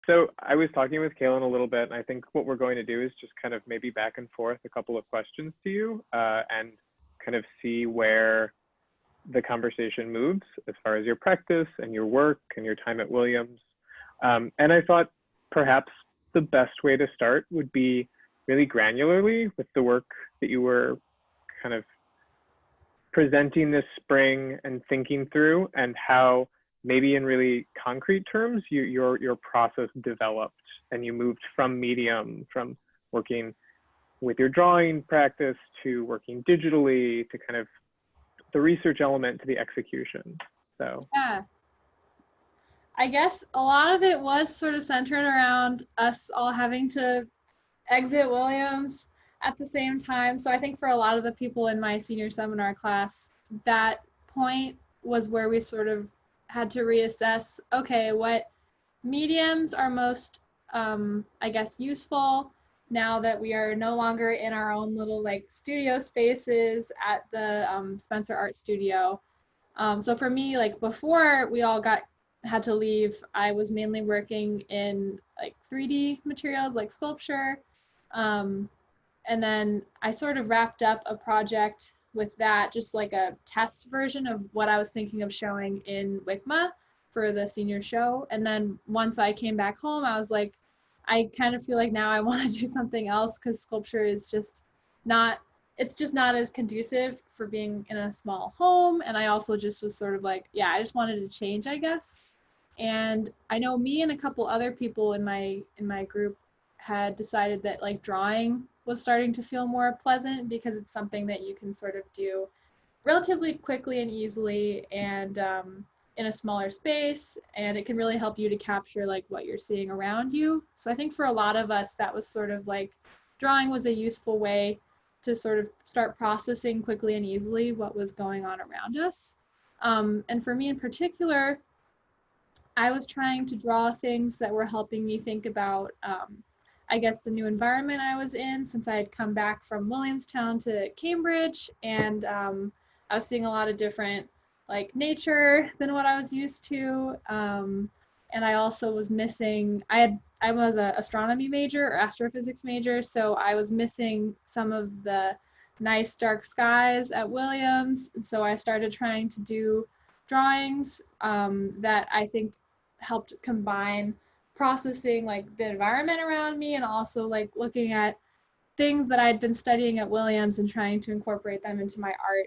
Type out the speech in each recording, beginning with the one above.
So I was talking with Calen a little bit, and I think what we're going to do is just kind of maybe back and forth a couple of questions to you and kind of see where the conversation moves as far as your practice and your work and your time at Williams. And I thought perhaps the best way to start would be really granularly with the work that you were kind of presenting this spring and thinking through, and how maybe in really concrete terms your process developed and you moved from medium, from working with your drawing practice to working digitally to kind of the research element to the execution. So yeah, I guess a lot of it was sort of centered around us all having to exit Williams at the same time. So I think for a lot of the people in my senior seminar class, that point was where we sort of had to reassess, okay, what mediums are most, I guess, useful now that we are no longer in our own little like studio spaces at the Spencer Art Studio. So for me, like before we all had to leave, I was mainly working in like 3D materials like sculpture. And then I sort of wrapped up a project with that, just like a test version of what I was thinking of showing in WICMA for the senior show. And then once I came back home, I was like, I kind of feel like now I want to do something else, because sculpture is just not, it's just not as conducive for being in a small home. And I also just was sort of like, yeah, I just wanted to change, I guess. And I know me and a couple other people in my group had decided that like drawing was starting to feel more pleasant, because it's something that you can sort of do relatively quickly and easily, and in a smaller space, and it can really help you to capture like what you're seeing around you. So I think for a lot of us, that was sort of like drawing was a useful way to sort of start processing quickly and easily what was going on around us. And for me in particular, I was trying to draw things that were helping me think about, I guess, the new environment I was in, since I had come back from Williamstown to Cambridge, and I was seeing a lot of different like nature than what I was used to. And I also was missing, I was an astronomy major or astrophysics major, so I was missing some of the nice dark skies at Williams. And so I started trying to do drawings that I think helped combine processing like the environment around me, and also like looking at things that I'd been studying at Williams and trying to incorporate them into my art,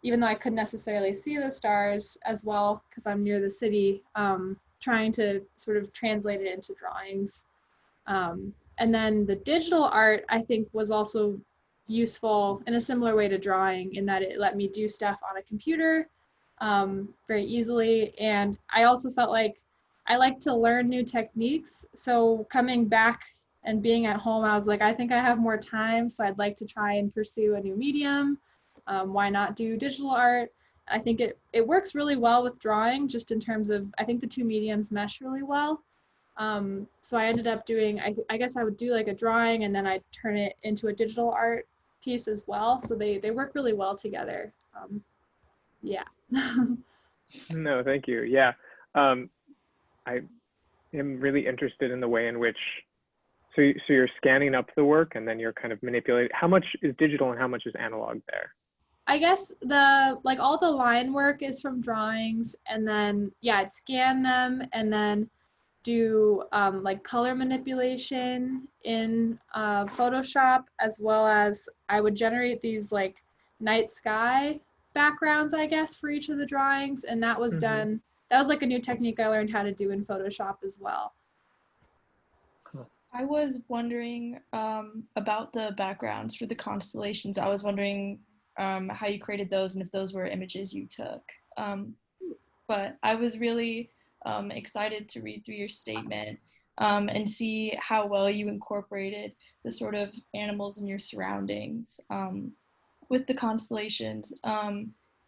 even though I couldn't necessarily see the stars as well because I'm near the city, trying to sort of translate it into drawings. And then the digital art, I think, was also useful in a similar way to drawing, in that it let me do stuff on a computer very easily. And I also felt like I like to learn new techniques. So coming back and being at home, I was like, I think I have more time, so I'd like to try and pursue a new medium. Why not do digital art? I think it works really well with drawing, just in terms of, I think the two mediums mesh really well. So I ended up doing, I guess I would do like a drawing and then I'd turn it into a digital art piece as well. So they work really well together. Yeah. no, thank you. Yeah. I am really interested in the way in which, so you're scanning up the work and then you're kind of manipulating. How much is digital and how much is analog there? I guess like all the line work is from drawings, and then yeah, I'd scan them and then do like color manipulation in Photoshop, as well as I would generate these like night sky backgrounds, I guess, for each of the drawings, and that was done. That was like a new technique I learned how to do in Photoshop as well. I was wondering about the backgrounds for the constellations. I was wondering how you created those and if those were images you took. But I was really excited to read through your statement and see how well you incorporated the sort of animals in your surroundings with the constellations.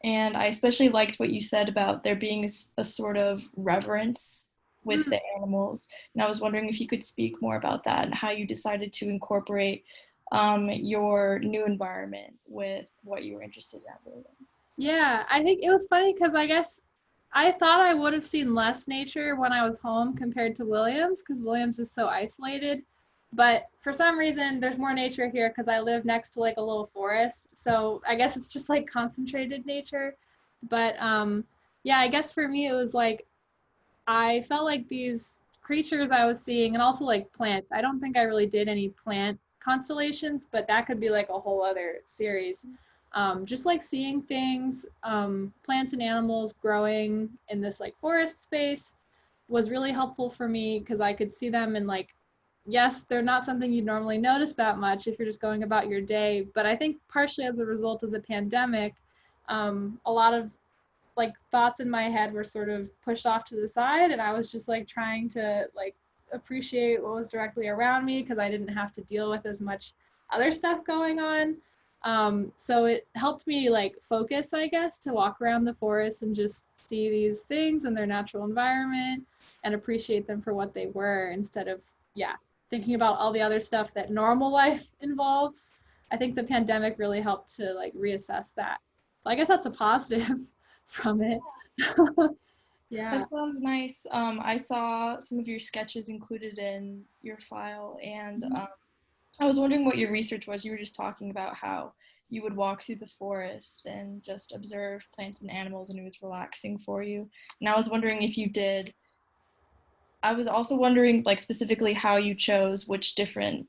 And I especially liked what you said about there being a sort of reverence with the animals. And I was wondering if you could speak more about that and how you decided to incorporate your new environment with what you were interested in at Williams. Yeah, I think it was funny because I guess I thought I would have seen less nature when I was home compared to Williams, because Williams is so isolated. But for some reason, there's more nature here because I live next to like a little forest. So I guess it's just like concentrated nature. But yeah, I guess for me, it was like I felt like these creatures I was seeing, and also like plants. I don't think I really did any plant constellations, but that could be like a whole other series. Just like seeing things, plants and animals growing in this like forest space was really helpful for me because I could see them and like, yes, they're not something you'd normally notice that much if you're just going about your day. But I think partially as a result of the pandemic, a lot of like thoughts in my head were sort of pushed off to the side, and I was just like trying to like appreciate what was directly around me because I didn't have to deal with as much other stuff going on. So it helped me like focus, I guess, to walk around the forest and just see these things in their natural environment and appreciate them for what they were instead of, yeah, thinking about all the other stuff that normal life involves. I think the pandemic really helped to like reassess that. So I guess that's a positive from it. Yeah. That sounds nice. I saw some of your sketches included in your file, and I was wondering what your research was. You were just talking about how you would walk through the forest and just observe plants and animals, and it was relaxing for you. And I was wondering if you did. I was also wondering, like, specifically how you chose which different,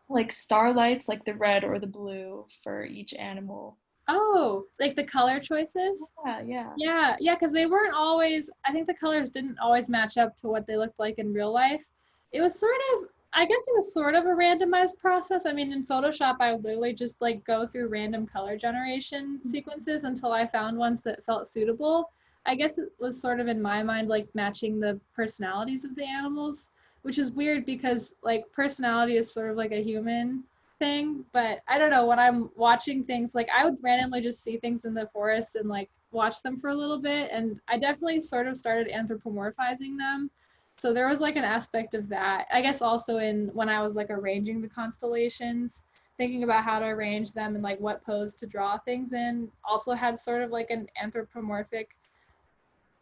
like, starlights, like the red or the blue for each animal. Oh, like the color choices? Yeah, yeah. Yeah, because they weren't always, I think the colors didn't always match up to what they looked like in real life. It was sort of, I guess it was sort of a randomized process. I mean, in Photoshop, I would literally just like go through random color generation sequences until I found ones that felt suitable. I guess it was sort of in my mind, like matching the personalities of the animals, which is weird because like personality is sort of like a human thing, but I don't know, when I'm watching things, like I would randomly just see things in the forest and like watch them for a little bit, and I definitely sort of started anthropomorphizing them. So there was like an aspect of that. I guess also in when I was like arranging the constellations, thinking about how to arrange them and like what pose to draw things in also had sort of like an anthropomorphic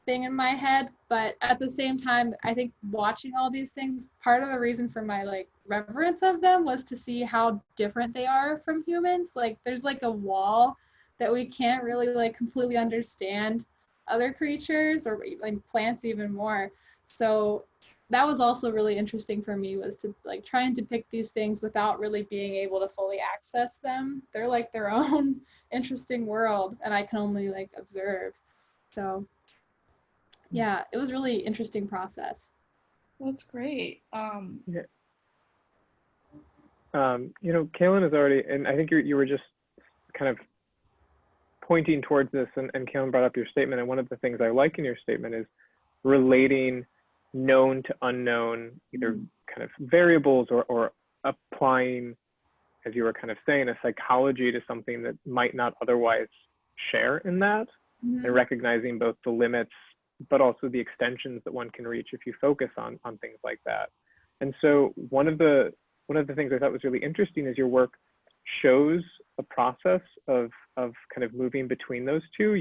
thing in my head. But at the same time, I think watching all these things, part of the reason for my like reverence of them was to see how different they are from humans. Like there's like a wall that we can't really like completely understand other creatures or like plants even more. So that was also really interesting for me, was to like try and depict these things without really being able to fully access them. They're like their own interesting world, and I can only like observe. So yeah, it was really interesting process. That's great. Yeah. Calen is already, and I think you were just kind of pointing towards this, and Calen brought up your statement. And one of the things I like in your statement is relating known to unknown, either kind of variables or applying, as you were kind of saying, a psychology to something that might not otherwise share in that, and recognizing both the limits but also the extensions that one can reach if you focus on things like that. And so one of the things I thought was really interesting is your work shows a process of kind of moving between those two.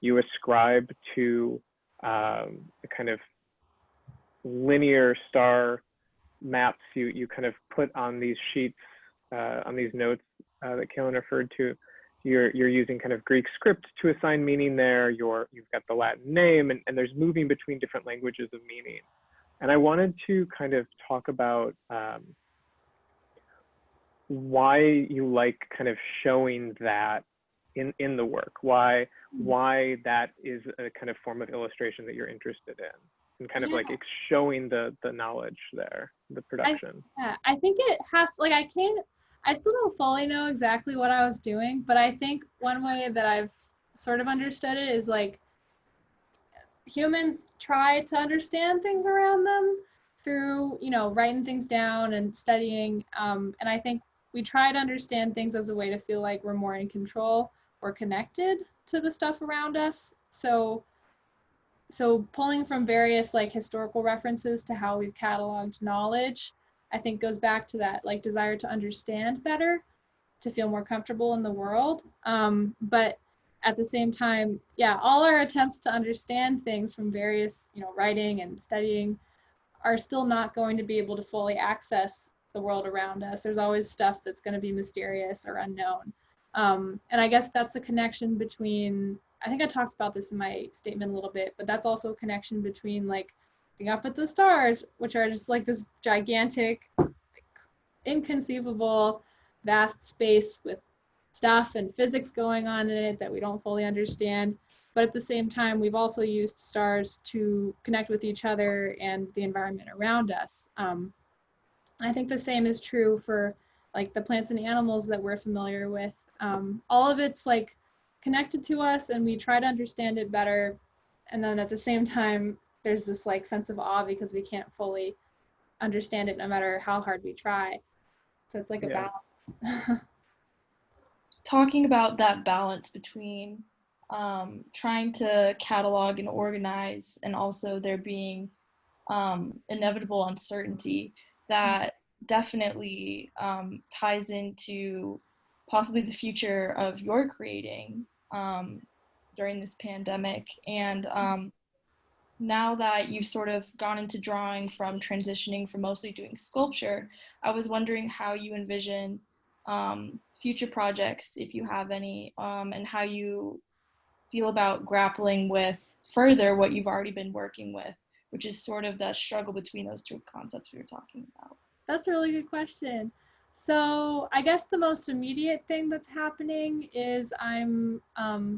You ascribe to the kind of linear star maps you kind of put on these sheets, on these notes that Calen referred to. You're using kind of Greek script to assign meaning there. You've got the Latin name, and there's moving between different languages of meaning. And I wanted to kind of talk about why you like kind of showing that in the work, why that is a kind of form of illustration that you're interested in, and kind of like showing the knowledge there, the production. I think it has, like, I still don't fully know exactly what I was doing, but I think one way that I've sort of understood it is like humans try to understand things around them through, writing things down and studying. And I think we try to understand things as a way to feel like we're more in control or connected to the stuff around us. So pulling from various like historical references to how we've cataloged knowledge, I think goes back to that like desire to understand better, to feel more comfortable in the world. But at the same time, yeah, all our attempts to understand things from various, writing and studying are still not going to be able to fully access the world around us. There's always stuff that's going to be mysterious or unknown. And I guess that's a connection between, I think I talked about this in my statement a little bit, but that's also a connection between like looking up at the stars, which are just like this gigantic, inconceivable, vast space with stuff and physics going on in it that we don't fully understand. But at the same time, we've also used stars to connect with each other and the environment around us. I think the same is true for like the plants and animals that we're familiar with. All of it's like connected to us and we try to understand it better. And then at the same time, there's this like sense of awe because we can't fully understand it no matter how hard we try. So it's like a balance. Talking about that balance between trying to catalog and organize and also there being inevitable uncertainty that definitely ties into possibly the future of your creating during this pandemic. And now that you've sort of gone into drawing from transitioning from mostly doing sculpture, I was wondering how you envision future projects, if you have any, and how you feel about grappling with further what you've already been working with, which is sort of that struggle between those two concepts we were talking about. That's a really good question. So I guess the most immediate thing that's happening is I'm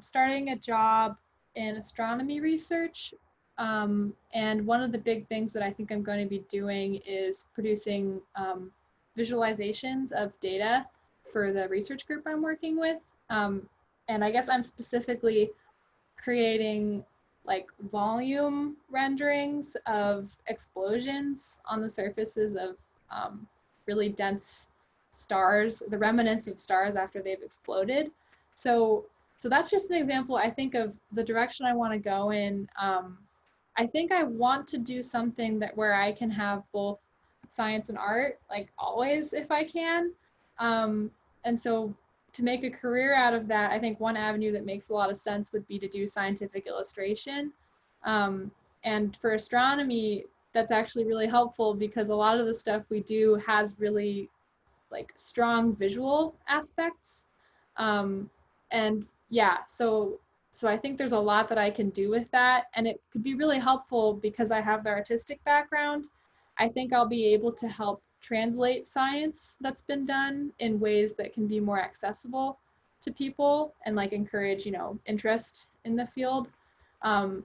starting a job in astronomy research. And one of the big things that I think I'm going to be doing is producing visualizations of data for the research group I'm working with. And I guess I'm specifically creating like volume renderings of explosions on the surfaces of really dense stars, the remnants of stars after they've exploded. So that's just an example, I think, of the direction I want to go in. I think I want to do something that where I can have both science and art, like always if I can. And so to make a career out of that, I think one avenue that makes a lot of sense would be to do scientific illustration. And for astronomy, that's actually really helpful because a lot of the stuff we do has really like strong visual aspects. And yeah, so I think there's a lot that I can do with that, and it could be really helpful because I have the artistic background. I think I'll be able to help translate science that's been done in ways that can be more accessible to people and like encourage, interest in the field. And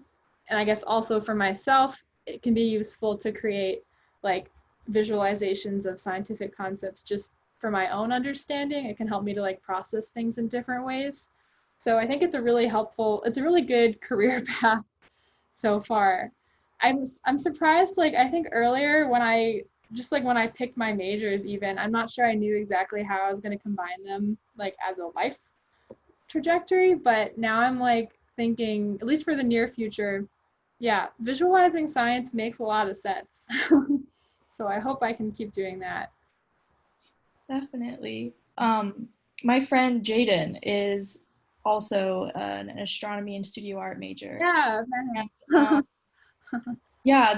I guess also for myself, it can be useful to create like visualizations of scientific concepts just for my own understanding. It can help me to like process things in different ways. So I think it's a really good career path so far. I'm surprised, like I think earlier when I picked my majors even, I'm not sure I knew exactly how I was going to combine them like as a life trajectory, but now I'm like thinking, at least for the near future, yeah, visualizing science makes a lot of sense. So I hope I can keep doing that. Definitely. My friend Jaden is also an astronomy and studio art major. Yeah. And, yeah,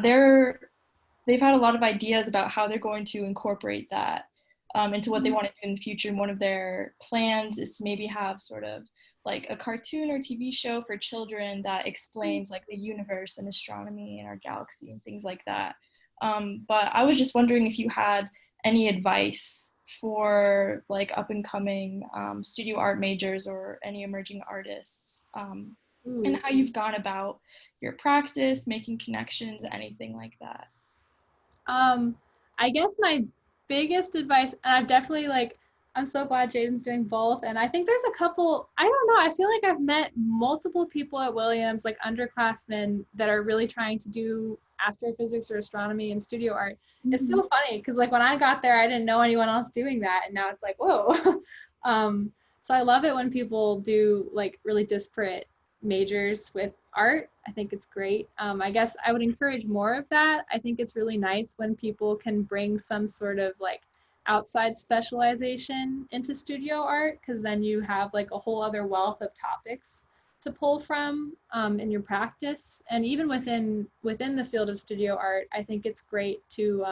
they've had a lot of ideas about how they're going to incorporate that into what they want to do in the future. And one of their plans is to maybe have sort of like a cartoon or TV show for children that explains like the universe and astronomy and our galaxy and things like that. But I was just wondering if you had any advice for like up and coming studio art majors or any emerging artists, and how you've gone about your practice, making connections, anything like that. I guess my biggest advice, and I've definitely I'm so glad Jaden's doing both. And I think there's a couple, I don't know, I feel like I've met multiple people at Williams, like underclassmen that are really trying to do astrophysics or astronomy and studio art. Mm-hmm. It's so funny because like when I got there, I didn't know anyone else doing that. And now it's like, whoa. So I love it when people do like really disparate majors with art. I think it's great. I guess I would encourage more of that. I think it's really nice when people can bring some sort of like outside specialization into studio art, because then you have like a whole other wealth of topics to pull from in your practice. And even within the field of studio art, I think it's great to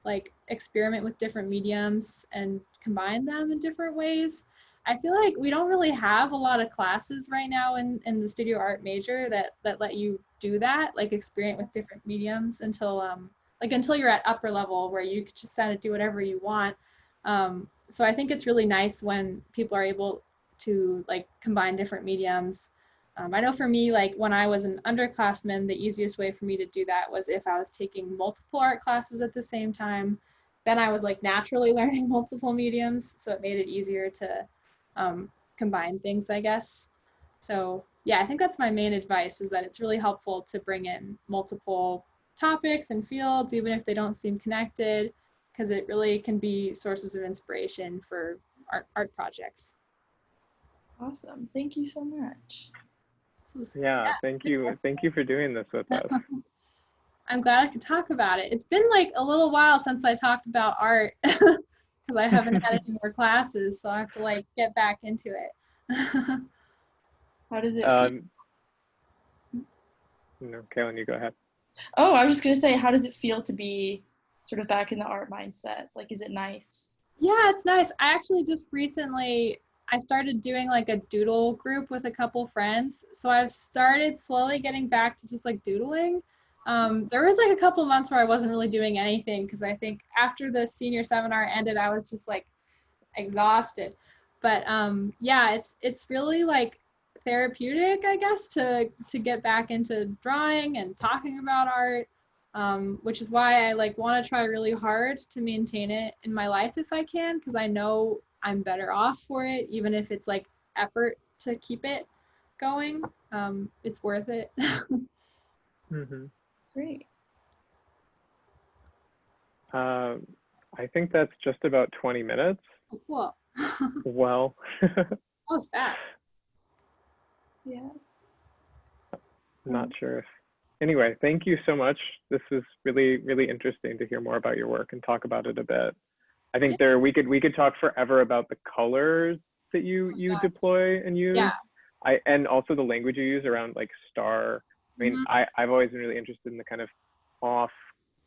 like experiment with different mediums and combine them in different ways. I feel like we don't really have a lot of classes right now in the studio art major that let you do that, like experiment with different mediums until until you're at upper level where you could just kind of do whatever you want. So I think it's really nice when people are able to like combine different mediums. I know for me, like when I was an underclassman, the easiest way for me to do that was if I was taking multiple art classes at the same time. Then I was like naturally learning multiple mediums, so it made it easier to combine things, I guess. So yeah, I think that's my main advice, is that it's really helpful to bring in multiple topics and fields, even if they don't seem connected, because it really can be sources of inspiration for art projects. Awesome. Thank you so much. Yeah, thank you. Thank you for doing this with us. I'm glad I could talk about it. It's been like a little while since I talked about art because I haven't had any more classes, so I have to like get back into it. How does it feel? No, Calen, you go ahead. Oh, I was just gonna say, how does it feel to be sort of back in the art mindset? Like, is it nice? Yeah, it's nice. I actually just recently, I started doing like a doodle group with a couple friends. So I've started slowly getting back to just like doodling. There was like a couple months where I wasn't really doing anything because I think after the senior seminar ended, I was just like exhausted. But yeah, it's really like therapeutic, I guess, to get back into drawing and talking about art. Which is why I like want to try really hard to maintain it in my life if I can, because I know I'm better off for it, even if it's like effort to keep it going. It's worth it. Mm-hmm. Great. I think that's just about 20 minutes. Oh, cool. Well, That was fast. Yes. Not sure if. Anyway, thank you so much. This was really, really interesting to hear more about your work and talk about it a bit. I think we could talk forever about the colors that you deploy and use. Yeah. And also the language you use around like star. I mean, I've always been really interested in the kind of off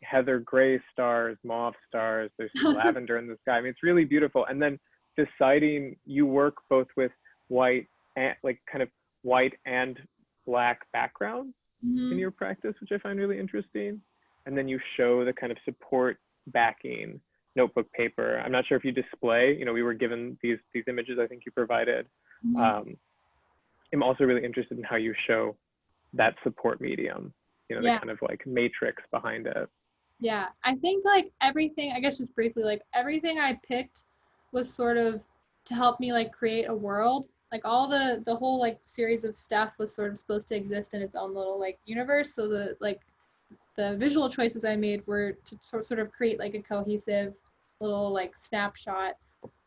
heather gray stars, mauve stars. There's lavender in the sky. I mean, it's really beautiful. And then deciding you work both with white and like kind of white and black backgrounds in your practice, which I find really interesting. And then you show the kind of support backing notebook paper. I'm not sure if you display, we were given these images I think you provided. I'm also really interested in how you show that support medium, the kind of like matrix behind it. Yeah, I think like everything, I guess just briefly, like everything I picked was sort of to help me like create a world. Like all the whole like series of stuff was sort of supposed to exist in its own little like universe. So the visual choices I made were to sort of create like a cohesive little like snapshot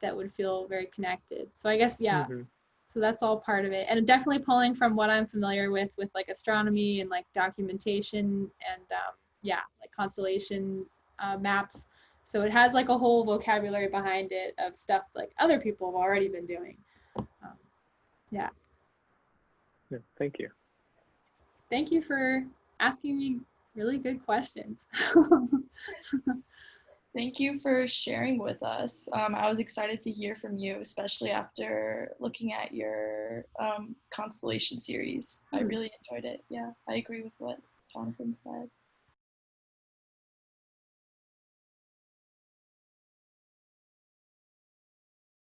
that would feel very connected. So I guess, yeah, so that's all part of it. And definitely pulling from what I'm familiar with like astronomy and like documentation and like constellation maps. So it has like a whole vocabulary behind it of stuff like other people have already been doing. Yeah. Thank you. Thank you for asking me really good questions. Thank you for sharing with us. I was excited to hear from you, especially after looking at your constellation series. I really enjoyed it. Yeah, I agree with what Jonathan said.